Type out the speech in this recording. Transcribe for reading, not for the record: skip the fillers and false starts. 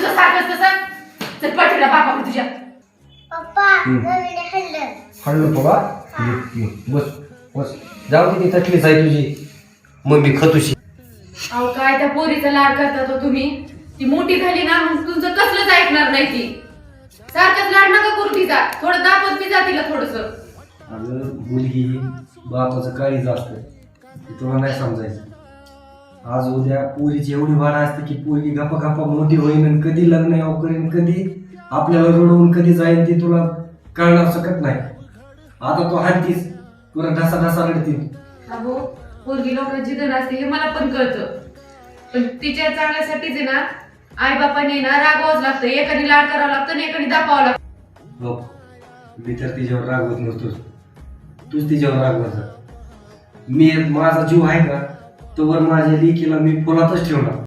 तुझं सारखंच तसं. चल पाठीला बापाकडे तुझ्या. हळू बाबा बस बस जाऊ दे ती तकलीफ आहे तुझी मम्मी खतुशी. अहो काय त्या पोरीचा लाड करता तो तुम्ही. ती मोठी झाली ना मग तुमचं कसलंच ऐकणार नाही ती. सारखंच लाड नका करू तिचा. थोडं दापत बी जा तिला थोडंसं. अगं मुलगी बापाचं काळीच असतं ते तुला नाही समजायचं. आज उद्या पोरीची एवढी वाढ असते की पोरगी गप्पा गप्पा मोठी होईन आणि कधी लग्न यावं करेन कधी आपल्याला रडवून कधी जाईन ती तुला कळणार शकत नाही. आता तो हातीस तुला ढसा ढसा रडतील. अहो पोरगी लोकांची धन असते हे मला पण कळतं. पण तिच्या चांगल्यासाठीच आहे ना आई बापाने ना रागवावंच लागतं. एकाने लाड करावं लागतं आणि एकाने दापावं लागतं. हो मी तर तिच्यावर रागवत नसतोच तूच तिच्यावर रागवत जा. मी माझा जीव आहे का तोवर माझ्या लेकीला मी फुलातच ठेवणार.